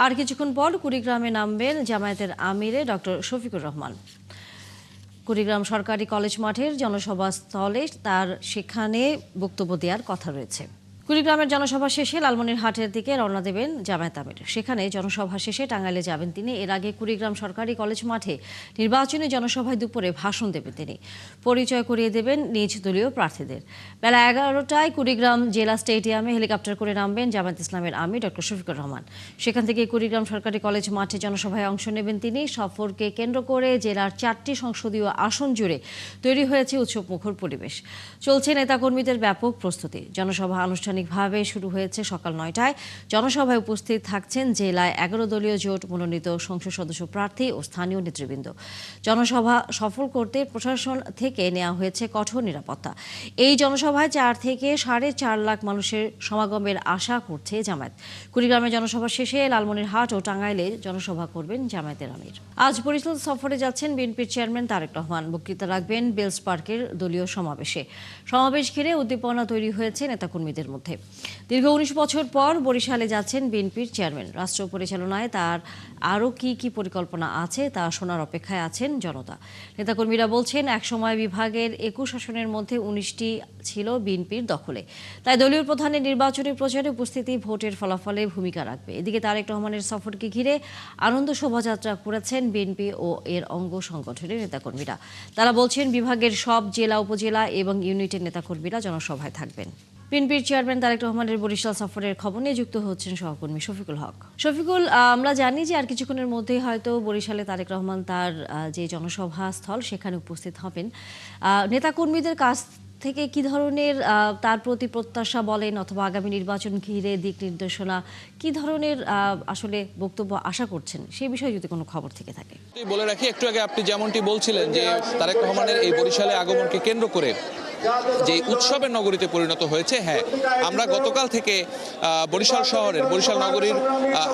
আর কিছুক্ষণ পর কুড়িগ্রামে নামবেন জামায়াতের আমিরে ডক্টর শফিকুর রহমান। কুড়িগ্রাম সরকারি কলেজ মাঠের জনসভা স্থলে তার সেখানে বক্তব্য দেওয়ার কথা রয়েছে। কুড়িগ্রামের জনসভা শেষে লালমনিরহাটের দিকে রওনা দেবেন জামায়াত আমির। সেখানে জনসভা শেষে টাঙ্গাইলে যাবেন তিনি। এর আগে কুড়িগ্রাম সরকারি কলেজ মাঠে নির্বাচনী জনসভায় দুপুরে ভাষণ দেবেন তিনি। পরিচয় করিয়ে দেবেন নিজ দলীয় প্রার্থীদের। বেলা 11টায় কুড়িগ্রাম জেলা স্টেডিয়ামে হেলিকপ্টার করে নামবেন জামায়াত ইসলামের আমির ডক্টর শফিকুর রহমান। সেখান থেকে কুড়িগ্রাম সরকারি কলেজ মাঠে জনসভায় অংশ নেবেন তিনি। সফরকে কেন্দ্র করে জেলার 4টি সংসদীয় আসন জুড়ে তৈরি হয়েছে উৎসবমুখর পরিবেশ। চলছে নেতাকর্মীদের ব্যাপক প্রস্তুতি। জনসভা আনুষ্ঠানিকভাবে শুরু হয়েছে সকাল 9টায়। জনসভায় উপস্থিত থাকছেন জেলায় 11 দলীয় জোট মনোনীত সংসদ সদস্য প্রার্থী ও স্থানীয় নেতৃবৃন্দ। জনসভা সফল করতে প্রশাসন থেকে নেওয়া হয়েছে কঠোর নিরাপত্তা। এই জনসভায় 4 থেকে 4.5 লাখ মানুষের সমাগমের আশা করছে জামায়াত। কুড়িগ্রামে জনসভা শেষে লালমনিরহাট ও টাঙ্গাইলে জনসভা করবেন জামায়াতের আমির। আজ বরিশাল সফরে যাচ্ছেন বিএনপির চেয়ারম্যান তারেক রহমান। বক্তৃতা রাখবেন বেলস পার্কের দলীয় সমাবেশে। সমাবেশ ঘিরে উদ্দীপনা তৈরি হয়েছে নেতাকর্মীদের মধ্যে। দীর্ঘ 19 বছর পর বরিশালে যাচ্ছেন বিএনপির চেয়ারম্যান। রাষ্ট্র পরিচালনায় তার আরও কি পরিকল্পনা আছে তা শোনার অপেক্ষায় আছেন জনতা। নেতাকর্মীরা বলছেন, একসময় বিভাগের 21 আসনের মধ্যে 19টি ছিল বিএনপির দখলে। তাই দলীয় প্রধানের নির্বাচনী প্রচারে উপস্থিতি ভোটের ফলাফলে ভূমিকা রাখবে। এদিকে তারেক রহমানের সফরকে ঘিরে আনন্দ শোভাযাত্রা করেছেন বিএনপি ও এর অঙ্গ সংগঠনের নেতাকর্মীরা। তারা বলছেন, বিভাগের সব জেলা, উপজেলা এবং ইউনিটের নেতাকর্মীরা জনসভায় থাকবেন। বিএনপির চেয়ারম্যান তারেক রহমানের বরিশাল সফরের খবর নিয়ে যুক্ত হচ্ছেন সহকর্মী শফিকুল হক। শফিকুল, আমরা জানি যে আর কিছুক্ষণের মধ্যেই হয়তো বরিশালে তারেক রহমান তার যে জনসভা স্থল সেখানে উপস্থিত হবেন। নেতাকর্মীদের কাছ থেকে কি ধরনের তার প্রতি প্রত্যাশা বলেন, অথবা আগামী নির্বাচন ঘিরে দিক নির্দেশনা কি ধরনের আসলে বক্তব্য আশা করছেন, সেই বিষয়ে যদি কোনো খবর থেকে থাকে। বলে রাখি, একটু আগে আপনি যেমনটি বলছিলেন যে তারেক রহমানের এই বরিশালে আগমনকে কেন্দ্র করে যে উৎসবের নগরীতে পরিণত হয়েছে। হ্যাঁ, আমরা গতকাল থেকে বরিশাল শহরের, বরিশাল নগরীর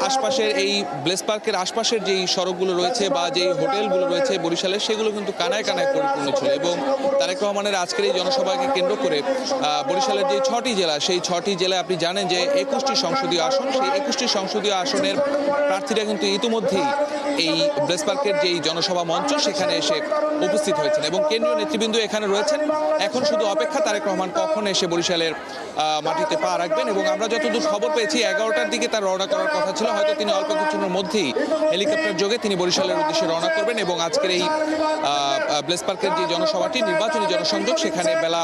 আশপাশের এই ব্লেস পার্কের আশপাশের যেই সড়কগুলো রয়েছে বা যেই হোটেলগুলো রয়েছে বরিশালের, সেগুলো কিন্তু কানায় কানায় পরিপূর্ণ ছিল। এবং তারেক রহমানের আজকের এই জনসভাকে কেন্দ্র করে বরিশালের যে 6টি জেলা, সেই 6টি জেলায় আপনি জানেন যে 21টি সংসদীয় আসন, সেই 21টি সংসদীয় আসনের প্রার্থীরা কিন্তু ইতিমধ্যেই এই ব্লেস পার্কের যেই জনসভা মঞ্চ সেখানে এসে উপস্থিত হয়েছেন এবং কেন্দ্রীয় নেতৃবৃন্দ এখানে রয়েছেন। এখন শুধু অপেক্ষা তারেক রহমান কখন এসে বরিশালের মাটিতে পা রাখবেন। এবং আমরা যতদূর খবর পেয়েছি 11টার দিকে তার রওনা করার কথা ছিল। হয়তো তিনি অল্প কিছুক্ষণের মধ্যেই হেলিকপ্টার যোগে তিনি বরিশালের উদ্দেশ্যে রওনা করবেন এবং আজকের এই ব্লেস পার্কের যে জনসভাটি, নির্বাচনী জনসংযোগ, সেখানে বেলা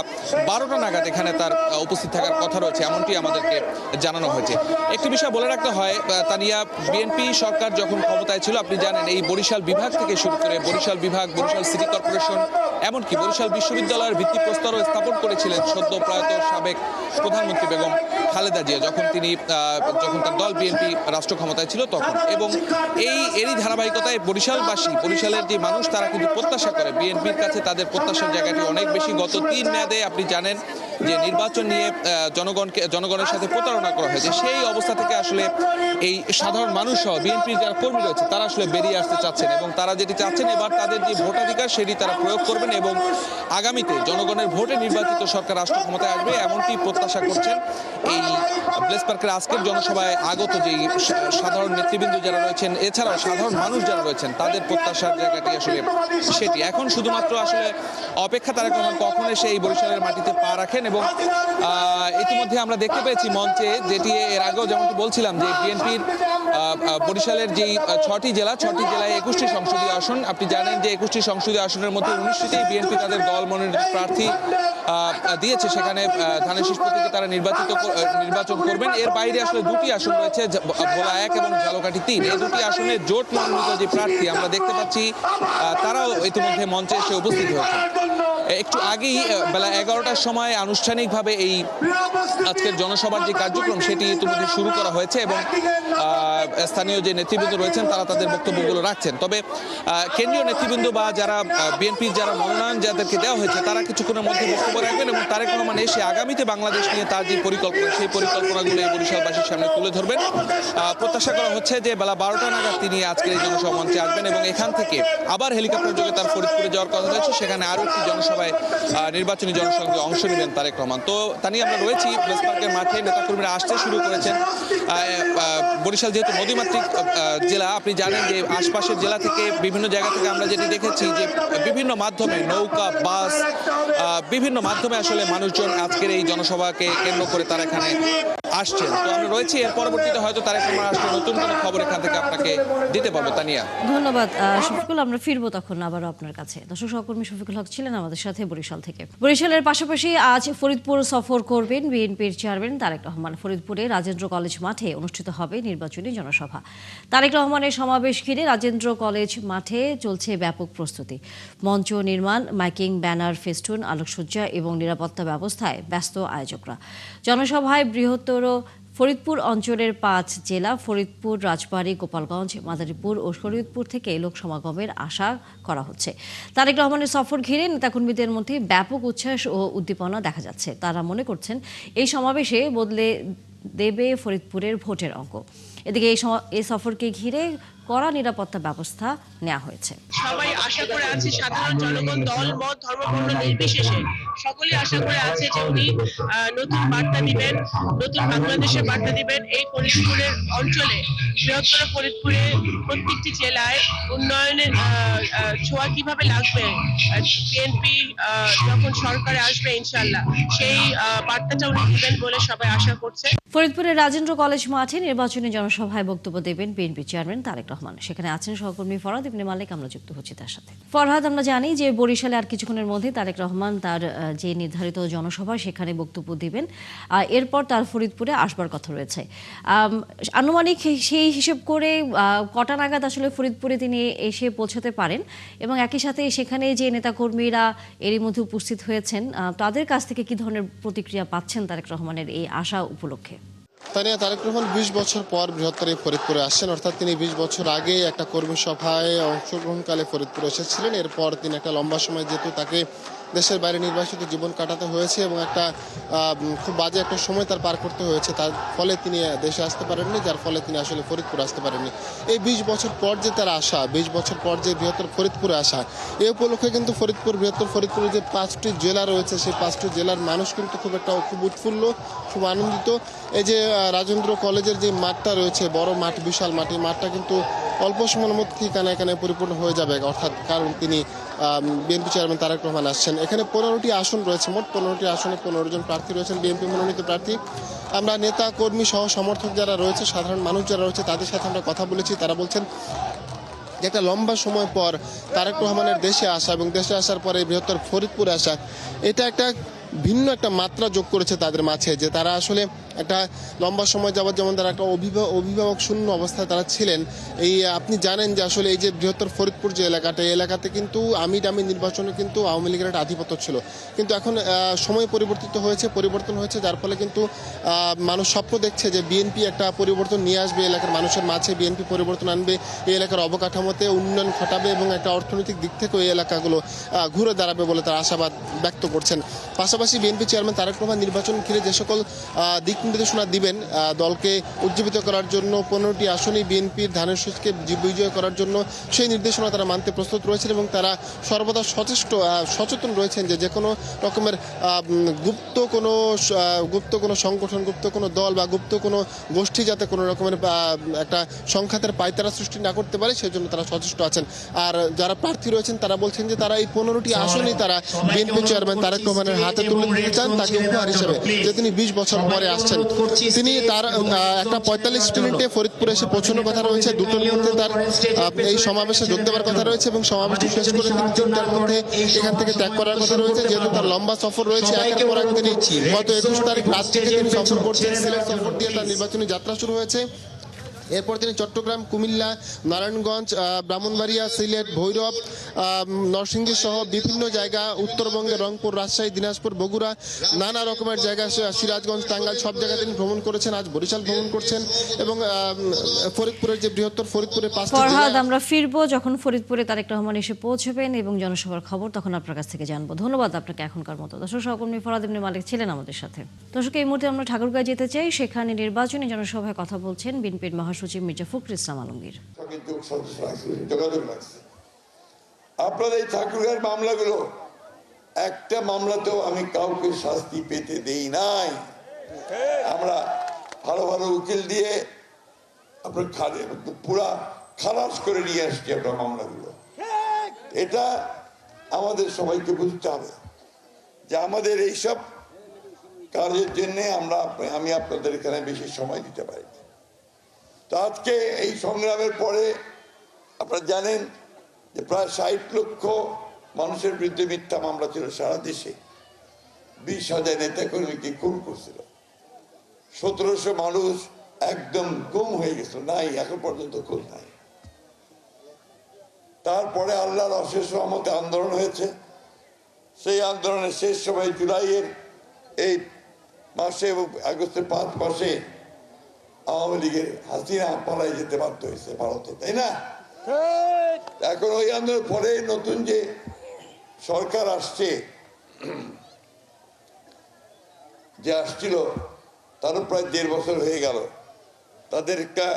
12টা নাগাদ এখানে তার উপস্থিত থাকার কথা রয়েছে, এমনটি আমাদেরকে জানানো হয়েছে। একটি বিষয় বলে রাখতে হয়, তানিয়া, বিএনপি সরকার যখন ক্ষমতায় ছিল, আপনি জানেন এই বরিশাল বিভাগ থেকে শুরু করে বরিশাল বিভাগ, বরিশাল সিটি কর্পোরেশন, এমনকি বরিশাল বিশ্ববিদ্যালয়ের ভিত্তিপ্রস্তরও স্থাপন করেছিলেন সদ্য প্রয়াত সাবেক প্রধানমন্ত্রী বেগম খালেদা জিয়া, যখন তার দল বিএনপি রাষ্ট্র ক্ষমতায় ছিল তখন। এবং এরই ধারাবাহিকতায় বরিশালের যে মানুষ, তারা কিন্তু প্রত্যাশা করে বিএনপির কাছে, তাদের প্রত্যাশার জায়গাটি অনেক বেশি। গত 3 মেয়াদে আপনি জানেন যে নির্বাচন নিয়ে জনগণের সাথে প্রতারণা করা হয়েছে। সেই অবস্থা থেকে আসলে এই সাধারণ মানুষ সহ বিএনপির যারা কর্মী রয়েছে তারা আসলে বেরিয়ে আসতে চাচ্ছেন এবং তারা যেটি চাচ্ছেন, এবার তাদের যে ভোটাধিকার সেটি তারা প্রয়োগ করবেন এবং আগামীতে জনগণের ভোটে নির্বাচিত সরকার রাষ্ট্র ক্ষমতায় আসবে, এমনটি প্রত্যাশা করছেন এই ব্লেস পার্কের আজকের জনসভায় আগত যেই সাধারণ নেতৃবৃন্দ যারা রয়েছেন, এছাড়াও সাধারণ মানুষ যারা রয়েছেন, তাদের প্রত্যাশার জায়গাটি আসলে সেটি। এখন শুধুমাত্র আসলে অপেক্ষা তারেক রহমান কখন এসে এই বরিশালের মাটিতে পা রাখেন। এবং ইতিমধ্যে আমরা দেখতে পেয়েছি মঞ্চে, যেটি এর আগেও যেমনটি বলছিলাম যে বিএনপির বরিশালের যেই 6টি জেলায় 21টি সংসদীয় আসন। আপনি জানেন যে 21টি সংসদীয় আসনের মধ্যে 19টিতেই বিএনপি তাদের দল মনোনীত প্রার্থী দিয়েছে। সেখানে ধানের শীষ প্রতীকে তারা নির্বাচন করবেন। এর বাইরে আসলে 2টি আসন রয়েছে, ভোলা 1 এবং ঝালকাঠি 3। এই 2টি আসনে জোট মনোনীত যে প্রার্থী আমরা দেখতে পাচ্ছি, তারাও ইতিমধ্যে মঞ্চে এসে উপস্থিত হয়েছে। একটু আগেই বেলা 11টার সময় আনুষ্ঠানিকভাবে এই আজকের জনসভার যে কার্যক্রম সেটি ইতিমধ্যে শুরু করা হয়েছে এবং স্থানীয় যে নেতৃবৃন্দ রয়েছেন তারা তাদের বক্তব্যগুলো রাখছেন। তবে কেন্দ্রীয় নেতৃবৃন্দ বা যারা বিএনপির যারা মনোনয়ন যাদেরকে দেওয়া হয়েছে, তারা কিছুক্ষণের মধ্যে বক্তব্য রাখবেন এবং তারেক রহমান এসে আগামীতে বাংলাদেশ নিয়ে তার যে পরিকল্পনা, সেই পরিকল্পনাগুলো এই বরিশালবাসীর সামনে তুলে ধরবেন। প্রত্যাশা করা হচ্ছে যে বেলা 12টা নাগাদ তিনি আজকের এই জনসভা মঞ্চে আসবেন এবং এখান থেকে আবার হেলিকপ্টার যোগে তার ফরিদপুরে যাওয়ার কথা রয়েছে। সেখানে আরও একটি জনসভা জনসভায় নির্বাচনী জনসংযোগে অংশ নেবেন তারেক রহমান। তো তা নিয়ে আমরা রয়েছি প্রেস পার্কের মাঠে, নেতাকর্মীরা আসতে শুরু করেছেন। বরিশাল যেহেতু নদীমাতৃক জেলা, আপনি জানেন যে আশপাশের জেলা থেকে বিভিন্ন জায়গা থেকে আমরা যেটি দেখেছি যে বিভিন্ন মাধ্যমে নৌকা, বাস, বিভিন্ন মাধ্যমে আসলে মানুষজন আজকের এই জনসভাকে কেন্দ্র করে তারা এখানে আসছেন। তো আমরা রয়েছি, এর পরবর্তীতে হয়তো তারেক রহমান আসলে নতুন কোনো খবর এখান থেকে আপনাকে দিতে পারবো। তানিয়া, ধন্যবাদ শফিকুল। আমরা ফিরবো তখন আবারও আপনার কাছে। দর্শক সহকর্মী শফিকুল হক ছিলেন আমাদের সাথে বরিশাল থেকে। বরিশালের পাশাপাশি আজ ফরিদপুর সফর করবেন বিএনপির চেয়ারম্যান তারেক রহমান। ফরিদপুরে রাজেন্দ্র কলেজ মাঠে অনুষ্ঠিত হবে নির্বাচনী জনসভা। তারেক রহমানের সমাবেশ ঘিরে রাজেন্দ্র কলেজ মাঠে চলছে ব্যাপক প্রস্তুতি। মঞ্চ নির্মাণ, মাইকিং, ব্যানার, ফেস্টুন, আলোকসজ্জা এবং নিরাপত্তা ব্যবস্থায় ব্যস্ত আয়োজকরা। জনসভায় বৃহত্তর ফরিদপুর অঞ্চলের 5 জেলা ফরিদপুর, রাজবাড়ী, গোপালগঞ্জ, মাদারীপুর ও শরীয়তপুর থেকে লোক সমাগমের আশা করা হচ্ছে। তারেক রহমানের সফর ঘিরে নেতাকর্মীদের মধ্যে ব্যাপক উচ্ছ্বাস ও উদ্দীপনা দেখা যাচ্ছে। তারা মনে করছেন এই সমাবেশে বদলে দেবে ফরিদপুরের ভোটের অঙ্ক। এদিকে এই সফরকে ঘিরে কড়া নিরাপত্তা ব্যবস্থা নেওয়া হয়েছে। সবাই আশা করে আছে, সাধারণ জনগণ দল মত ধর্মবর্ণ নির্বিশেষে সকলেই আশা করে আছে যে উনি নতুন বার্তা দিবেন, নতুন বাংলাদেশের বার্তা দিবেন। এই ফরিদপুরের অঞ্চলে, বৃহত্তর ফরিদপুরে প্রত্যেকটি জেলায় উন্নয়নের ছোঁয়া কিভাবে লাগবে, বিএনপি যখন সরকারে আসবে ইনশাআল্লাহ সেই বার্তাটা উনি দিবেন বলে সবাই আশা করছে। ফরিদপুরের রাজেন্দ্র কলেজ মাঠে নির্বাচনী জনসভায় বক্তব্য দেবেন বিএনপি চেয়ারম্যান তারেক রহমান। সেখানে আছেন সহকর্মী ফরহাদ ইবনে মালিক। আমরা যুক্ত হচ্ছি তার সাথে। ফরহাদ, আমরা জানি যে বরিশালে আর কিছুক্ষণের মধ্যে তারেক রহমান তার যে নির্ধারিত জনসভা সেখানে বক্তব্য দিবেন। এরপর তার ফরিদপুরে আসবার কথা রয়েছে। আনুমানিক সেই হিসেব করে কটা নাগাদ আসলে ফরিদপুরে তিনি এসে পৌঁছাতে পারেন এবং একই সাথে সেখানে যে নেতাকর্মীরা এরই মধ্যে উপস্থিত হয়েছেন তাদের কাছ থেকে কি ধরনের প্রতিক্রিয়া পাচ্ছেন তারেক রহমানের এই আশা উপলক্ষে? তানিয়া, তারেক রহমান 20 বছর পর বৃহত্তর এই ফরিদপুরে আসছেন। অর্থাৎ তিনি 20 বছর আগে একটা কর্মী সভায় অংশগ্রহণকালে ফরিদপুরে এসেছিলেন। এরপর তিনি একটা লম্বা সময় যেহেতু তাকে দেশের বাইরে নির্বাসিত জীবন কাটাতে হয়েছে এবং একটা খুব বাজে একটা সময় তার পার করতে হয়েছে, তার ফলে তিনি দেশে আসতে পারেননি, যার ফলে তিনি আসলে ফরিদপুরে আসতে পারেননি। এই 20 বছর পর যে তার আসা, 20 বছর পর যে বৃহত্তর ফরিদপুরে আসা, এই উপলক্ষে কিন্তু বৃহত্তর ফরিদপুরে যে 5টি জেলা রয়েছে সেই 5টি জেলার মানুষ কিন্তু খুব উৎফুল্ল, খুব আনন্দিত। এই যে রাজেন্দ্র কলেজের যে মাঠটা রয়েছে, বড় মাঠ, বিশাল মাঠ, এই মাঠটা কিন্তু অল্প সময়ের মধ্যেই কানায় পরিপূর্ণ হয়ে যাবে। অর্থাৎ কারণ তিনি বিএনপি চেয়ারম্যান তারেক রহমান আসছেন। এখানে 15টি আসন রয়েছে, মোট 15টি আসনে 15 জন প্রার্থী রয়েছেন, বিএনপি মনোনীত প্রার্থী। আমরা নেতা কর্মী সহ সমর্থক যারা রয়েছে, সাধারণ মানুষ যারা রয়েছে তাদের সাথে আমরা কথা বলেছি। তারা বলছেন যে একটা লম্বা সময় পর তারেক রহমানের দেশে আসা এবং দেশে আসার পরে বৃহত্তর ফরিদপুরে আসা, এটা একটা ভিন্ন একটা মাত্রা যোগ করেছে তাদের মাঝে। যে তারা আসলে একটা লম্বা সময় যাবত যেমন তারা একটা অভিভাবক শূন্য অবস্থায় তারা ছিলেন। এই আপনি জানেন যে আসলে এই যে বৃহত্তর ফরিদপুর যে এলাকাটা, এই এলাকাতে কিন্তু আমির নির্বাচনে কিন্তু আওয়ামী লীগের একটা আধিপত্য ছিল, কিন্তু এখন সময় পরিবর্তন হয়েছে, যার ফলে কিন্তু মানুষ স্বপ্ন দেখছে যে বিএনপি একটা পরিবর্তন নিয়ে আসবে এলাকার মানুষের মাঝে, বিএনপি পরিবর্তন আনবে, এই এলাকার অবকাঠামোতে উন্নয়ন ঘটাবে এবং একটা অর্থনৈতিক দিক থেকেও এই এলাকাগুলো ঘুরে দাঁড়াবে বলে তারা আশাবাদ ব্যক্ত করছেন। পাশাপাশি বিএনপি চেয়ারম্যান তারেক রহমান নির্বাচন ঘিরে যে সকল দিক নির্দেশনা দিবেন দলকে উজ্জীবিত করার জন্য, 15টি আসনই বিএনপির ধানের শীষকে বিজয় করার জন্য, সেই নির্দেশনা তারা মানতে প্রস্তুত রয়েছেন এবং তারা সর্বদা সচেতন রয়েছেন যে কোনো রকমের গুপ্ত কোনো সংগঠন, গুপ্ত কোনো দল বা গুপ্ত কোনো গোষ্ঠী যাতে কোনো রকমের একটা সংঘাতের পায়তারা সৃষ্টি না করতে পারে, সেই জন্য তারা সচেষ্ট আছেন। আর যারা প্রার্থী রয়েছেন তারা বলছেন যে তারা এই 15টি আসনই তারা বিএনপি চেয়ারম্যান তারেক রহমানের হাতে তুলে দিতে চান, তাকে উপহার হিসেবে, যে তিনি 20 বছর পরে আসছেন। তিনি তার একটা 45 মিনিটে ফরিদপুরে এসে পৌঁছানোর কথা রয়েছে, 2টোর মধ্যে তার এই সমাবেশে যোগ দেওয়ার কথা রয়েছে এবং সমাবেশটি শেষ করে তিনি 3টার মধ্যে এখান থেকে ত্যাগ করার কথা রয়েছে। যেহেতু তার লম্বা সফর রয়েছে, একের পর এক তিনি গত 21 তারিখ রাত থেকে তিনি সফর করছেন, সিলেট সফর দিয়ে তার নির্বাচনী যাত্রা শুরু হয়েছে। এরপর তিনি চট্টগ্রাম, কুমিল্লা, নারায়ণগঞ্জ, ব্রাহ্মণবাড়িয়া, সিলেট, ভৈরব, নরসিংদী সহ বিভিন্ন জায়গা, উত্তরবঙ্গের রংপুর, রাজশাহী, দিনাজপুর, বগুড়া, নানা রকমের জায়গা, সিরাজগঞ্জ, টাঙ্গাইল, সব জায়গায় তিনি ভ্রমণ করেছেন। আজ বরিশাল ভ্রমণ করছেন এবং ফরিদপুরের যে বৃহত্তর ফরিদপুরে 5টি ফরহাদ, আমরা ফিরবো যখন ফরিদপুরে তারেক রহমান এসে পৌঁছবেন এবং জনসভার খবর তখন আপনার কাছ থেকে জানবো। ধন্যবাদ আপনাকে এখনকার মতো। দর্শক সহকর্মী ফরহাদ ইবনে মালিক ছিলেন আমাদের সাথে। দর্শক, এই মুহূর্তে আমরা ঠাকুরগাঁও যেতে চাই। সেখানে নির্বাচনী জনসভায় কথা বলছেন বিএনপির মহাসচিব মির্জা ফখরুল ইসলাম আলমগীর। আপনাদের এই ঠাকুরগাঁয়ের মামলাগুলো একটা মামলাতেও আমি কাউকে শাস্তি পেতে দেই নাই। আমরা ভালো ভালো উকিল দিয়ে আপনার পুরা খালাস করে নিয়ে আসছি আমরা মামলাগুলো। এটা আমাদের সবাইকে বুঝতে হবে যে আমাদের এইসব কাজের জন্য আমি আপনাদের এখানে বেশি সময় দিতে পারি। তো আজকে এই সংগ্রামের পরে আপনারা জানেন যে প্রায় 60 লক্ষ মানুষের বিরুদ্ধে মিথ্যা মামলা ছিল সারা দেশে। 20,000 নেতাকর্মীকে খুন করছিল, 1700 মানুষ একদম গুম হয়ে গেছিল, নাই এখন পর্যন্ত খুন নাই। তারপরে আল্লাহর অশেষ রহমতে আন্দোলন হয়েছে। সেই আন্দোলনের শেষ সময় জুলাইয়ের এই মাসে এবং আগস্টের 5 মাসে আওয়ামী লীগের হাসিনা পালাই যেতে বাধ্য হয়েছে ভারতে, তাই না? এখন ওই আন্দোলনের পরে নতুন যে সরকার আসছে, যে আসছিল তারও প্রায় 1.5 বছর হয়ে গেল। তাদের একটা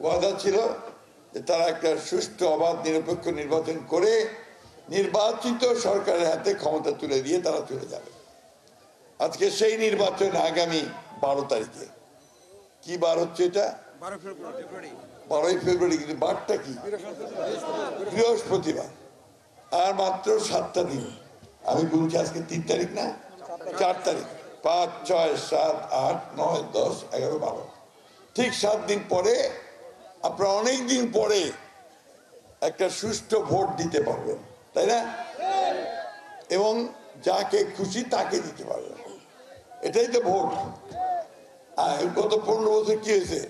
ওয়াদা ছিল যে তারা একটা সুষ্ঠু অবাধ নিরপেক্ষ নির্বাচন করে নির্বাচিত সরকারের হাতে ক্ষমতা তুলে দিয়ে তারা চলে যাবে। আজকে সেই নির্বাচন আগামী 12 তারিখে। কি বার হচ্ছে এটা? 12ই ফেব্রুয়ারি। কিন্তু বারটা কি? বৃহস্পতিবার। আর মাত্র 7টা দিন। আমি বলছি আজকে 3 তারিখ না, 4 তারিখ। 5, 6, 7, 8, 9, 10, 11, 12, ঠিক 7 দিন পরে আপনারা অনেক দিন পরে একটা সুষ্ঠু ভোট দিতে পারবেন, তাই না? এবং যাকে খুশি তাকে দিতে পারবেন। এটাই তো ভোট। আর গত 15 বছর কি হয়েছে?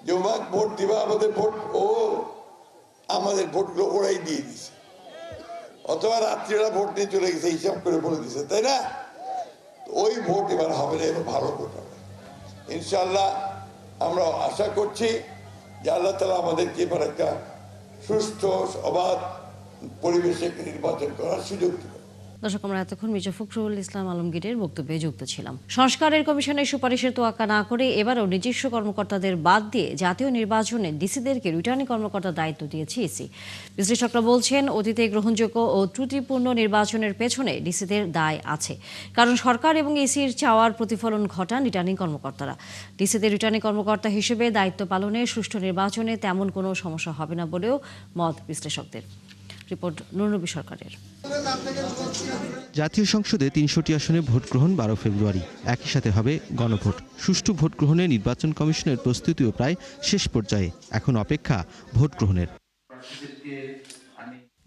যে ভোট দিবা, আমাদের ভোট, আমাদের ভোটগুলো ওরাই দিয়ে দিছে, অথবা রাত্রিবেলা ভোট নিয়ে চলে গেছে, হিসাব করে বলে দিছে, তাই না? ওই ভোট এবার হবে না, এবার ভালো ভোট হবে ইনশাল্লাহ। আমরা আশা করছি যে আল্লাহ তাআলা আমাদেরকে এবার একটা সুস্থ অবাধ পরিবেশে নির্বাচন করার সুযোগ দেবে। দর্শক, আমরা এতক্ষণ মির্জা ফখরুল ইসলাম আলমগীরের বক্তব্যে যুক্ত ছিলাম। সংস্কারের কমিশনের সুপারিশের তোয়াক্কা না করে এবারও নিজস্ব কর্মকর্তাদের বাদ দিয়ে জাতীয় নির্বাচনে ডিসিদেরকে রিটার্নিং কর্মকর্তার দায়িত্ব দিয়েছে ইসি। বিশ্লেষকরা বলছেন, অতীতে গ্রহণযোগ্য ও ত্রুটিপূর্ণ নির্বাচনের পেছনে ডিসিদের দায় আছে, কারণ সরকার এবং ইসির চাওয়ার প্রতিফলন ঘটান রিটার্নিং কর্মকর্তারা। ডিসিদের রিটার্নিং কর্মকর্তা হিসেবে দায়িত্ব পালনে সুষ্ঠু নির্বাচনে তেমন কোনো সমস্যা হবে না বলেও মত বিশ্লেষকদের। রিপোর্ট নুরনবী সরকারের। জাতীয় সংসদে 300টি আসনে ভোট গ্রহণ 12 ফেব্রুয়ারি। একই সাথে হবে গণভোট। সুষ্ঠু ভোট গ্রহণে নির্বাচন কমিশনের প্রস্তুতিও প্রায় শেষ পর্যায়ে। এখন অপেক্ষা ভোট গ্রহণের।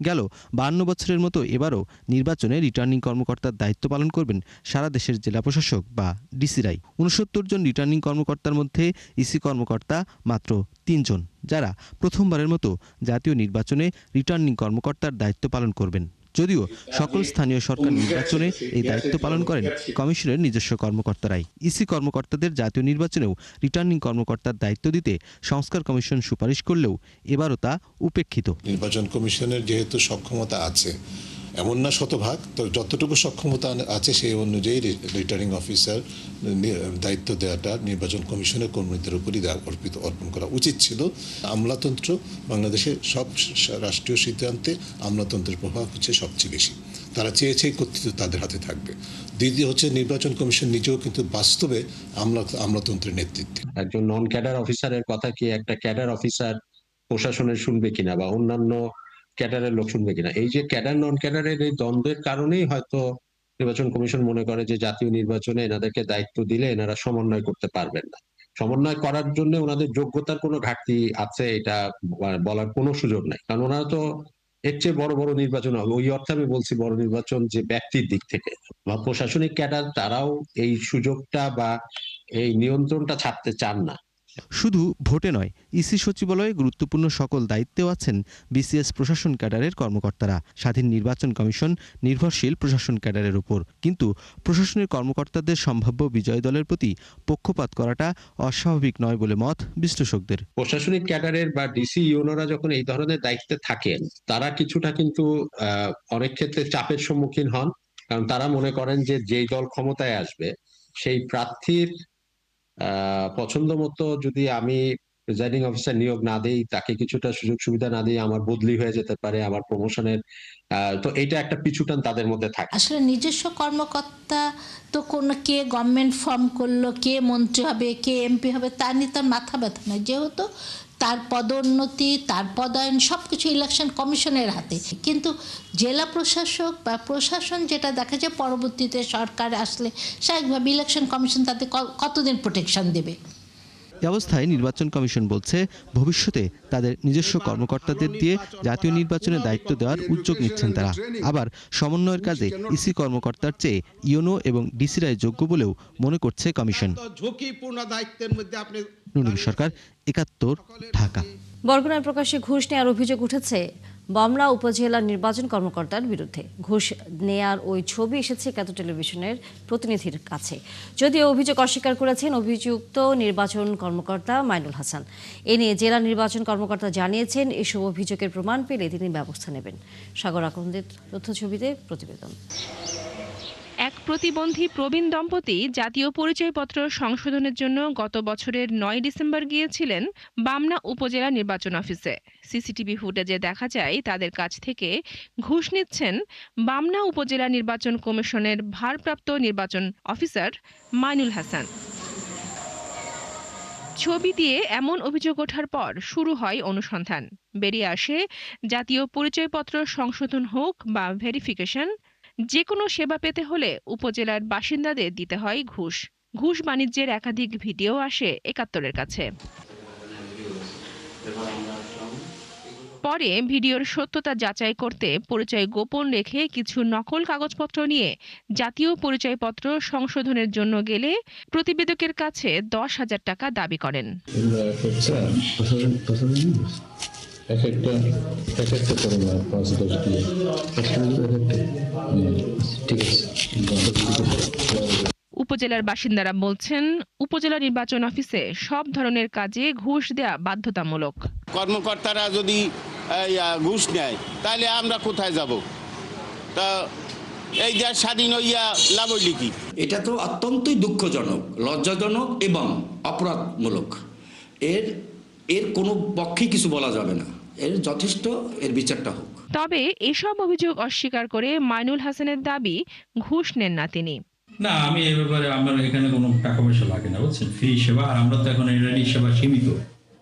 গেল 52 বছরের মতো এবারও নির্বাচনে রিটার্নিং কর্মকর্তার দায়িত্ব পালন করবেন সারা দেশের জেলা প্রশাসক বা ডিসিরাই। 69 জন রিটার্নিং কর্মকর্তার মধ্যে ইসি কর্মকর্তা মাত্র 3 জন, যারা প্রথমবারের মতো জাতীয় নির্বাচনে রিটার্নিং কর্মকর্তার দায়িত্ব পালন করবেন। যদিও সকল স্থানীয় সরকার নির্বাচনে এই দায়িত্ব পালন করেন কমিশনের নিজস্ব কর্মকর্তারাই। ইসি কর্মকর্তাদের জাতীয় নির্বাচনেও রিটার্নিং কর্মকর্তার দায়িত্ব দিতে সংস্কার কমিশন সুপারিশ করলেও এবারও তা উপেক্ষিত। নির্বাচন কমিশনের যেহেতু সক্ষমতা আছে, এমন না শতভাগ, তো যতটুকু সক্ষমতা আছে সেই অনুযায়ী রিটার্নিং অফিসার দায়িত্ব দেওয়াটা নির্বাচন কমিশনের কর্মীদের উপরই অর্পণ করা উচিত ছিল। আমলাতন্ত্র বাংলাদেশের সব রাষ্ট্রীয় সিদ্ধান্তে আমলাতন্ত্রের প্রভাব হচ্ছে সবচেয়ে বেশি। তারা চেয়েছে কর্তৃত্ব তাদের হাতে থাকবে। দ্বিতীয় হচ্ছে নির্বাচন কমিশন নিজেও কিন্তু বাস্তবে আমলাতন্ত্রের নেতৃত্বে। একজন নন ক্যাডার অফিসারের কথা কি একটা ক্যাডার অফিসার প্রশাসনের শুনবে কিনা বা অন্যান্য ক্যাডারের লোক শুনবে কিনা, এই যে ক্যাডার নন ক্যাডারের এই দ্বন্দ্বের কারণেই হয়তো নির্বাচন কমিশন মনে করে যে জাতীয় নির্বাচনে এনাদেরকে দায়িত্ব দিলে এনারা সমন্বয় করতে পারবেন না। সমন্বয় করার জন্য ওনাদের যোগ্যতার কোনো ঘাটতি আছে এটা বলার কোনো সুযোগ নাই, কারণ ওনারা তো এর চেয়ে বড় বড় নির্বাচন হবে। ওই অর্থে আমি বলছি বড় নির্বাচন যে ব্যক্তির দিক থেকে বা প্রশাসনিক ক্যাডার, তারাও এই সুযোগটা বা এই নিয়ন্ত্রণটা ছাড়তে চান না। শুধু ভোটে নয়, ইসি সচিবালয়ে গুরুত্বপূর্ণ সকল দায়িত্বেও আছেন বিসিএস প্রশাসন ক্যাডারের কর্মকর্তারা। স্বাধীন নির্বাচন কমিশন নির্ভরশীল প্রশাসন ক্যাডারের উপর, কিন্তু প্রশাসনের কর্মকর্তাদের সম্ভাব্য বিজয় দলের প্রতি পক্ষপাত করাটা অস্বাভাবিক নয় বলে মত বিশ্লেষকদের। প্রশাসনিক ক্যাডারের বা ডিসি ইউনোরা যখন এই ধরনের দায়িত্বে থাকেন, তারা কিছুটা কিন্তু অনেক ক্ষেত্রে চাপের সম্মুখীন হন, কারণ তারা মনে করেন যে যেই দল ক্ষমতায় আসবে সেই প্রার্থীর পছন্দ মতো যদি আমি প্রিজাইডিং অফিসার নিয়োগ না দেই, তাকে কিছুটা সুযোগ সুবিধা না দিয়ে আমার বদলি হয়ে যেতে পারে, আমার প্রমোশনের, তো এটা একটা পিছুটান তাদের মধ্যে থাকে। আসলে নিজস্ব কর্মকর্তা তো কে গভর্নমেন্ট ফর্ম করলো, কে মন্ত্রী হবে, কে এমপি হবে, তা নিয়ে তার মাথা ব্যথা নেই, যেহেতু তার পদোন্নতি, তার পদায়ন সবকিছু ইলেকশন কমিশনের হাতে। কিন্তু জেলা প্রশাসক বা প্রশাসন যেটা দেখা যায় পরবর্তীতে সরকার আসলে স্বাভাবিকভাবে ইলেকশন কমিশন তাদের কতদিন প্রোটেকশন দেবে। এ অবস্থায় নির্বাচন কমিশন বলছে ভবিষ্যতে তাদের নিজস্ব কর্মকর্তাদের দিয়ে জাতীয় নির্বাচনের দায়িত্ব দেওয়ার উদ্যোগ নিচ্ছেন তারা। আবার সমন্বয়ের কাজে ইসি কর্মকর্তার চেয়ে ইউনো এবং ডিসিরাই যোগ্য বলেও মনে করছে কমিশন। নুরুল সরকার, ৭১, ঢাকা। বরগুনায় প্রকাশ্যে ঘুষ নেওয়ার অভিযোগ উঠেছে বামনা উপজেলা নির্বাচন কর্মকর্তার বিরুদ্ধে। ঘুষ নেয়ার ওই ছবি এসেছে একাত্তর টেলিভিশনের প্রতিনিধির কাছে। যদিও অভিযোগ অস্বীকার করেছেন অভিযুক্ত নির্বাচন কর্মকর্তা মাইনুল হাসান। এ নিয়ে জেলা নির্বাচন কর্মকর্তা জানিয়েছেন এসব অভিযোগের প্রমাণ পেলে তিনি ব্যবস্থা নেবেন। সাগর আকন্দের তথ্য ছবিতে প্রতিবেদন। এক প্রতিবন্ধী প্রবীণ দম্পতি জাতীয় পরিচয়পত্র সংশোধনের জন্য গত বছরের ৯ ডিসেম্বর গিয়েছিলেন বামনা উপজেলা নির্বাচন অফিসে। সিসিটিভি ফুটেজে দেখা যায় তাদের কাছ থেকে ঘুষ নিচ্ছেন বামনা উপজেলা নির্বাচন কমিশনের ভারপ্রাপ্ত নির্বাচন অফিসার মাইনুল হাসান। ছবি দিয়ে এমন অভিযোগ ওঠার পর শুরু হয় অনুসন্ধান। বেরিয়ে আসে জাতীয় পরিচয়পত্র সংশোধন হোক বা ভেরিফিকেশন, যে কোনো সেবা পেতে হলে উপজেলার বাসিন্দাদের দিতে হয় ঘুষ। ঘুষ বাণিজ্যের একাধিক ভিডিও আসে একাত্তরের কাছে। পরে ভিডিওর সত্যতা যাচাই করতে পরিচয় গোপন রেখে কিছু নকল কাগজপত্র নিয়ে জাতীয় পরিচয়পত্র সংশোধনের জন্য গেলে প্রতিবেদকের কাছে 10,000 টাকা দাবি করেন। উপজেলার বাসিন্দারা বলছেন উপজেলা নির্বাচন অফিসে সব ধরনের কাজে ঘুষ দেয়া বাধ্যতামূলক। কর্মকর্তারা যদি ঘুষ নেয় তাহলে আমরা কোথায় যাব? তা এই যে স্বাধীন হইয়া লাভ হইল কি? এটা তো অত্যন্তই দুঃখজনক, লজ্জাজনক এবং অপরাধমূলক। এর কোনো পক্ষে কিছু বলা যাবে না, এর যথেষ্ট এর বিচারটা হোক। তবে এসব অভিযোগ অস্বীকার করে মাইনুল হাসানের দাবি ঘুষ নেন না তিনি। না, আমি এই ব্যাপারে আমার এখানে কোনো টাকা পয়সা লাগে না, বুঝছেন, ফ্রি সেবা। আর আমরা তো এখন এনআইডি সেবা সীমিত,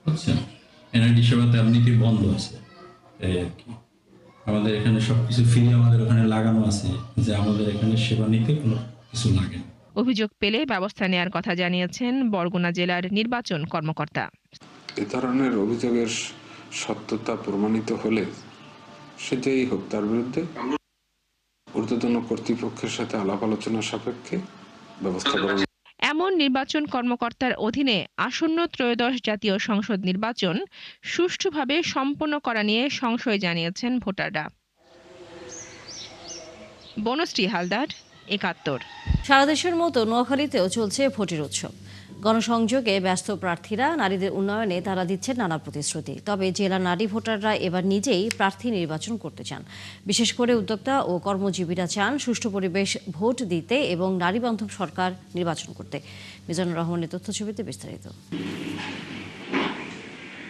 বুঝছেন, এনআইডি সেবাতে এমনিতেই বন্ধ আছে। এই আর কি, আমাদের এখানে সবকিছু ফ্রি, আমাদের ওখানে লাগানো আছে যে আমাদের এখানে সেবা নিতে কোনো কিছু লাগে না। অভিযোগ পেলে ব্যবস্থা নেওয়ার কথা জানিয়েছেন বরগুনা জেলার নির্বাচন কর্মকর্তা। এ ধরনের অভিযোগের সত্যতা প্রমাণিত হলে সেটাই হোক, তার বিরুদ্ধে ঊর্ধ্বতন কর্তৃপক্ষের সাথে আলাপ আলোচনা সাপেক্ষে ব্যবস্থা গ্রহণ। এমন নির্বাচন কর্মকর্তার অধীনে আসন্ন ত্রয়োদশ জাতীয় সংসদ নির্বাচন সুষ্ঠুভাবে সম্পন্ন করা নিয়ে সংশয় জানিয়েছেন ভোটাররা। বনশ্রী হালদার, ৭১। সারা দেশের মতো নোয়াখালীতেও চলছে ভোটের উৎসব। গণসংযোগে ব্যস্ত প্রার্থীরা নারীদের উন্নয়নে তারা দিচ্ছেন নানা প্রতিশ্রুতি। তবে জেলা নারী ভোটাররা এবার নিজেই প্রার্থী নির্বাচন করতে চান। বিশেষ করে উদ্যোক্তা ও কর্মজীবীরা চান সুষ্ঠু পরিবেশ ভোট দিতে এবং নারী বান্ধব সরকার নির্বাচন করতে। মিজানুর রহমানের তথ্যছবিতে বিস্তারিত।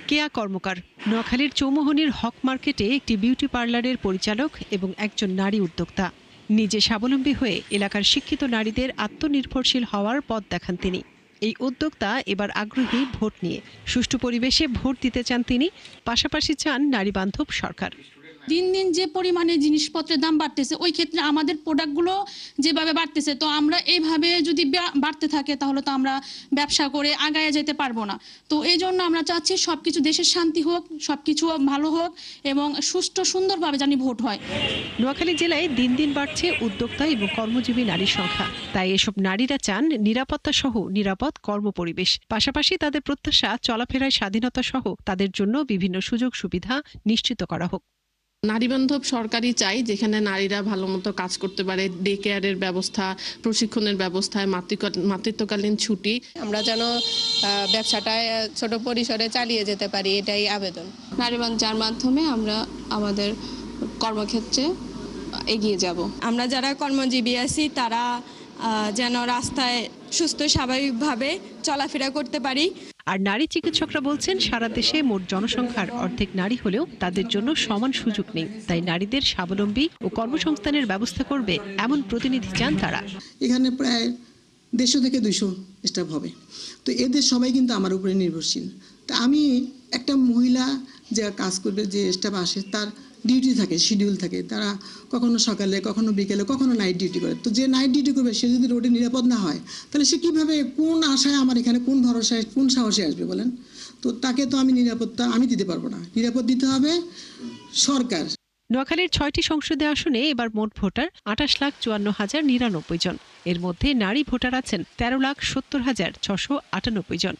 কেয়া কর্মকার নোয়াখালীর চৌমুহনীর হক মার্কেটে একটি বিউটি পার্লারের পরিচালক এবং একজন নারী উদ্যোক্তা। নিজে স্বাবলম্বী হয়ে এলাকার শিক্ষিত নারীদের আত্মনির্ভরশীল হওয়ার পথ দেখান তিনি। এই উদ্যোক্তা এবার আগ্রহী ভোট নিয়ে। সুষ্ঠু পরিবেশে ভোট দিতে চান তিনি, পাশাপাশি চান নারী বান্ধব সরকার। দিন দিন যে পরিমাণে জিনিসপত্রের দাম বাড়তেছে, ওই ক্ষেত্রে আমাদের প্রোডাক্টগুলো যেভাবে বাড়তেছে, তো আমরা এইভাবে যদি বাড়তে থাকে তাহলে তো আমরা ব্যবসা করে আগায় যেতে পারবো না। তো এই জন্য আমরা চাচ্ছি সবকিছু দেশের শান্তি হোক, সবকিছু ভালো হোক এবং সুষ্ঠু সুন্দরভাবে জানি ভোট হয়। নোয়াখালী জেলায় দিন দিন বাড়ছে উদ্যোক্তা এবং কর্মজীবী নারীর সংখ্যা। তাই এসব নারীরা চান নিরাপত্তা সহ নিরাপদ কর্মপরিবেশ। পাশাপাশি তাদের প্রত্যাশা চলাফেরায় স্বাধীনতা সহ তাদের জন্য বিভিন্ন সুযোগ সুবিধা নিশ্চিত করা হোক। নারীবান্ধব সরকারই চাই, যেখানে নারীরা ভালো মতো কাজ করতে পারে, ডে কেয়ারের ব্যবস্থা, প্রশিক্ষণের ব্যবস্থায়, মাতৃত্বকালীন ছুটি। আমরা যেন ব্যবসাটায় ছোট পরিসরে চালিয়ে যেতে পারি, এটাই আবেদন। নারীবান্ধব যার মাধ্যমে আমরা আমাদের কর্মক্ষেত্রে এগিয়ে যাব। আমরা যারা কর্মজীবী আছি তারা যেন রাস্তায় সুস্থ স্বাভাবিকভাবে চলাফেরা করতে পারি। আর নারী চিকিৎসকরা বলছেন সারা দেশে মোট জনসংখ্যার অর্ধেক নারী হলেও তাদের জন্য সমান সুযোগ নেই। তাই নারীদের স্বাবলম্বী ও কর্মসংস্থানের ব্যবস্থা করবে এমন প্রতিনিধি চান তারা। এখানে প্রায় 150 থেকে 200 স্টাফ হবে, তো এদের সবাই কিন্তু আমার উপরে নির্ভরশীল। তা আমি একটা মহিলা যে কাজ করবে, যে স্টাফ আসে, তার ডিউটি থাকে, শিডিউল থাকে, তারা কখনো সকালে, কখনো বিকেলে, কখনো নাইট ডিউটি করে। তো যে নাইট ডিউটি করবে সে যদি রোডে নিরাপদ না হয়, তাহলে সে কিভাবে, কোন আশায় আমার এখানে, কোন ভরসায়, কোন সাহসে আসবে বলেন? তো তাকে তো আমি নিরাপত্তা আমি দিতে পারবো না, নিরাপদ দিতে হবে সরকার। নোয়াখালীর 6টি সংসদীয় আসনে এবার মোট ভোটার 28,54,099 জন। এর মধ্যে নারী ভোটার আছেন 13,70,698 জন।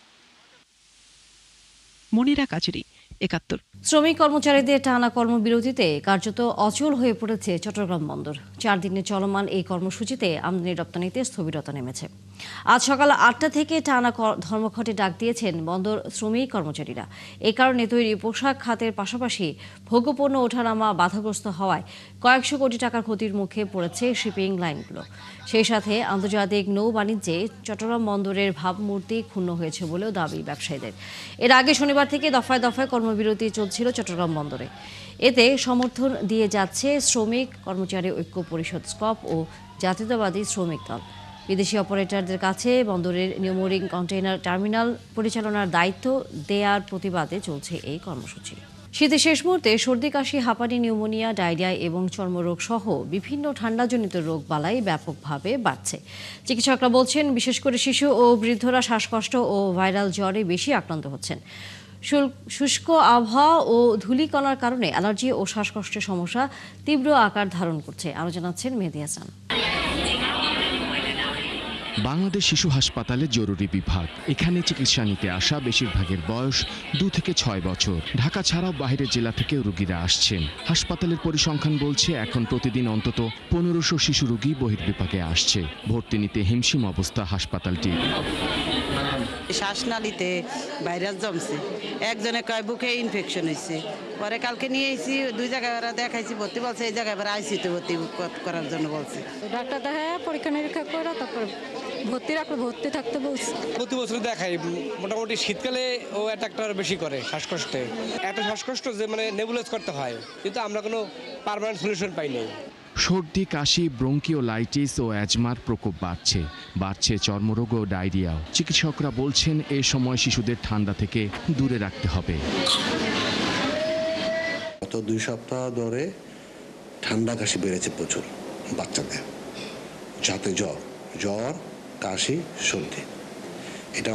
মনিরা কাজুরি, 71। শ্রমিক কর্মচারীদের টানা কর্মবিরতিতে কার্যত অচল হয়ে পড়েছে চট্টগ্রাম বন্দর। 4 দিনে চলমান এই কর্মসূচিতে আমদানি রপ্তানিতে স্থবিরতা নেমেছে। আজ সকাল 8টা থেকে টানা ধর্মঘটে ডাক দিয়েছেন বন্দর শ্রমিক কর্মচারীরা। এই কারণে তৈরি পোশাক খাতের পাশাপাশি ভোগ্যপণ্য ওঠানামা বাধাগ্রস্ত হওয়ায় কয়েকশো কোটি টাকার ক্ষতির মুখে পড়েছে শিপিং লাইনগুলো। সেই সাথে আন্তর্জাতিক নৌ বাণিজ্যে চট্টগ্রাম বন্দরের ভাবমূর্তি ক্ষুণ্ণ হয়েছে বলেও দাবি ব্যবসায়ীদের। এর আগে শনিবার থেকে দফায় দফায় কর্মবিরতি চলছিল চট্টগ্রাম বন্দরে। এতে সমর্থন দিয়ে যাচ্ছে শ্রমিক কর্মচারী ঐক্য পরিষদ স্কপ ও জাতীয়তাবাদী শ্রমিক দল। বিদেশি অপারেটরদের কাছে বন্দরের নিউমোরিং কন্টেইনার টার্মিনাল পরিচালনার দায়িত্ব দেওয়ার প্রতিবাদে চলছে এই কর্মসূচি। শীতের শেষ মুহূর্তে সর্দি, কাশি, হাঁপানি, নিউমোনিয়া, ডায়রিয়া এবং চর্মরোগ সহ বিভিন্ন ঠান্ডাজনিত রোগ বালাই ব্যাপকভাবে বাড়ছে। চিকিৎসকরা বলছেন, বিশেষ করে শিশু ও বৃদ্ধরা শ্বাসকষ্ট ও ভাইরাল জ্বরে বেশি আক্রান্ত হচ্ছেন। শুষ্ক আবহাওয়া ও ধূলিকণার কারণে অ্যালার্জি ও শ্বাসকষ্টের সমস্যা তীব্র আকার ধারণ করছে। আরো জানাচ্ছেন মেহেদী হাসান। বাংলাদেশ শিশু হাসপাতালে জরুরি বিভাগ। এখানে চিকিৎসা নিতে আসা বেশিরভাগের বয়স 2 থেকে 6 বছর। ঢাকা ছাড়াও বাইরের জেলা থেকে রোগীরা আসছেন। হাসপাতালের পরিসংখ্যান বলছে এখন প্রতিদিন অন্তত 1500 শিশু রোগী বহির্বিভাগে আসছে। ভর্তি নিতে হিমশিম অবস্থা হাসপাতালটি। শ্বাসনালীতে ভাইরাস জমছে, একজনে কয় বুকে ইনফেকশন হয়েছে। পরে কালকে নিয়ে এসেছি, 2 জায়গায় ওরা দেখাইছি, ভর্তি বলছে, এই জায়গায় আইসিতে ভর্তি করার জন্য বলছে। ডাক্তার দেখায় পরীক্ষা নিরীক্ষা করে তারপর ভর্তি রাখলে ভর্তি থাকতে বলছে। প্রতি বছর দেখাই, মোটামুটি শীতকালে ও অ্যাটাকটা বেশি করে শ্বাসকষ্টে। এত শ্বাসকষ্ট যে নেবুলাইজ করতে হয়, কিন্তু আমরা কোনো পার্মানেন্ট সলিউশন পাই নাই। সর্দি, কাশি, ব্রঙ্কিওলাইটিস ও অ্যাজমার প্রকোপ বাড়ছে চর্মরোগ ও ডায়রিয়াও। চিকিৎসকরা বলছেন এ সময় শিশুদের ঠান্ডা থেকে দূরে রাখতে হবে। গত 2 সপ্তাহ ধরে ঠান্ডা কাশি বেড়েছে প্রচুর বাচ্চাদের, যাতে জ্বর, কাশি, সর্দি এটা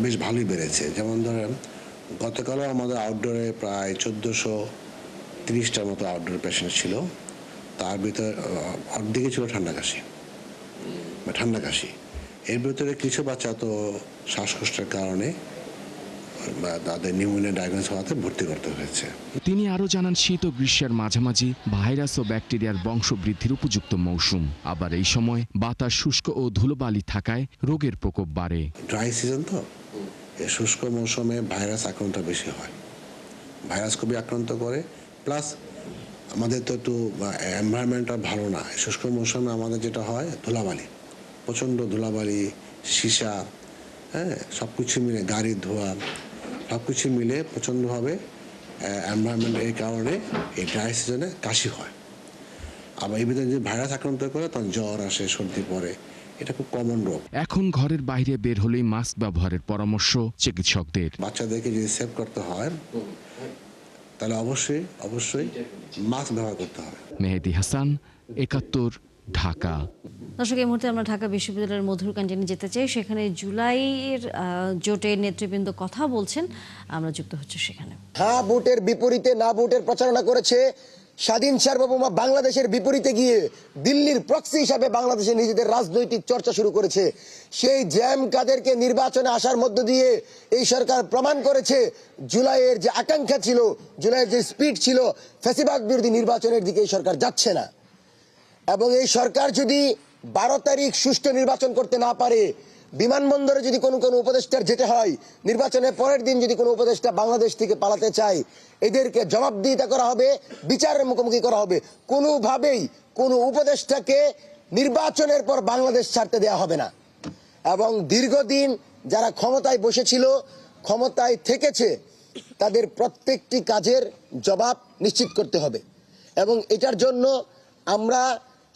বেশ ভালোই বেড়েছে। যেমন ধরেন গতকালও আমাদের আউটডোরে প্রায় 1430টার মতো আউটডোর পেশেন্ট ছিল, তার ভিতরে অর্ধেকই ছিল ঠান্ডা কাশি। এর ভিতরে কিছু বাচ্চা তো শ্বাসকষ্টের কারণে তাদের নিউমোনিয়া ডায়াগনোস হওয়াতে ভর্তি করতে হয়েছে। তিনি আরও জানান, শীত ও গ্রীষ্মের মাঝামাঝি ভাইরাস ও ব্যাকটেরিয়ার বংশবৃদ্ধির উপযুক্ত মৌসুম। আবার এই সময় বাতাস শুষ্ক ও ধুলোবালি থাকায় রোগের প্রকোপ বাড়ে। ড্রাই সিজন তো, এই শুষ্ক মৌসুমে ভাইরাস আক্রান্ত বেশি হয়, ভাইরাস খুবই আক্রান্ত করে। প্লাস আমাদের তো একটু এনভায়রনমেন্টটা ভালো না। শুষ্ক মৌসুমে আমাদের যেটা হয় ধুলাবালি, প্রচণ্ড ধুলাবালি, সীসা, সব কিছু মিলে, গাড়ির ধোঁয়া, সব কিছু মিলে প্রচণ্ডভাবে এনভায়রনমেন্ট, এই কারণে এই ড্রাই সিজনে কাশি হয়। আবার এই ভিতরে যদি ভাইরাস আক্রান্ত করে তখন জ্বর আসে, সর্দি পড়ে, এটা খুব কমন রোগ। এখন ঘরের বাইরে বের হলেই মাস্ক ব্যবহারের পরামর্শ চিকিৎসকদের। বাচ্চাদেরকে যদি সেভ করতে হয় তাহলে অবশ্যই মাস্ক ব্যবহার করতে হবে। মেহেদী হাসান, 71, ঢাকা। দর্শক, এই মুহূর্তে আমরা ঢাকা বিশ্ববিদ্যালয়ের মধুর ক্যান্টিনে যেতে চাই। সেখানে জুলাইয়ের জোটের নেতৃবৃন্দ কথা বলছেন, আমরা যুক্ত হচ্ছে সেখানে। হ্যাঁ ভোটের বিপরীতে না ভোটের প্রচারণা করেছে। স্বাধীন সার্বভৌম বাংলাদেশের বিপরীতে গিয়ে দিল্লির প্রক্সি হিসাবে বাংলাদেশে নিজেদের রাজনৈতিক চর্চা শুরু করেছে। সেই জ্যাম কাদেরকে নির্বাচনে আসার মধ্য দিয়ে এই সরকার প্রমাণ করেছে জুলাইয়ের যে আকাঙ্ক্ষা ছিল, জুলাইয়ের যে স্পিড ছিল, ফ্যাসিবাদ বিরোধী নির্বাচনের দিকে এই সরকার যাচ্ছে না। এবং এই সরকার যদি 12 তারিখ সুষ্ঠু নির্বাচন করতে না পারে, বিমানবন্দরে যদি কোনো উপদেষ্টার যেতে হয়, নির্বাচনের পরের দিন যদি কোনো উপদেষ্টা বাংলাদেশ থেকে পালাতে চায়, এদেরকে জবাবদিহিতা করা হবে, বিচারের মুখোমুখি করা হবে। কোনোভাবেই কোনো উপদেষ্টাকে নির্বাচনের পর বাংলাদেশ ছাড়তে দেওয়া হবে না। এবং দীর্ঘদিন যারা ক্ষমতায় বসেছিল, ক্ষমতায় থেকেছে, তাদের প্রত্যেকটি কাজের জবাব নিশ্চিত করতে হবে। এবং এটার জন্য আমরা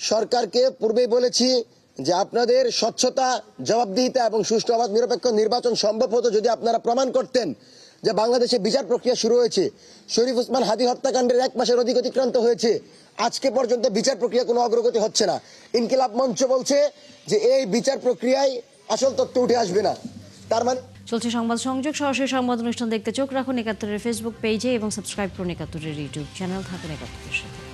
সরকারকে পূর্বেই বলেছি যে আপনাদের স্বচ্ছতা, জবাবদিহিতা এবং সুষ্ঠু অবাধ নিরপেক্ষ নির্বাচন সম্ভব হতো যদি আপনারা প্রমাণ করতেন যে বাংলাদেশে বিচার প্রক্রিয়া শুরু হয়েছে। শরীফ ওসমান হাদি হত্যাকাণ্ডের 1 মাসের অধিক অতিক্রান্ত হয়েছে, আজকে পর্যন্ত বিচার প্রক্রিয়া কোনো অগ্রগতি হচ্ছে না। ইনকিলাব মঞ্চ বলছে যে এই বিচার প্রক্রিয়ায় আসল তথ্য উঠে আসবে না। তার মানে চলছে সংবাদ সংযোগ। সরাসরি সংবাদ অনুষ্ঠান দেখতে চোখ রাখুন ৭১-এর ফেসবুক পেজে এবং সাবস্ক্রাইব করুন ৭১-এর ইউটিউব চ্যানেল। থাকুন ৭১-এর সাথে।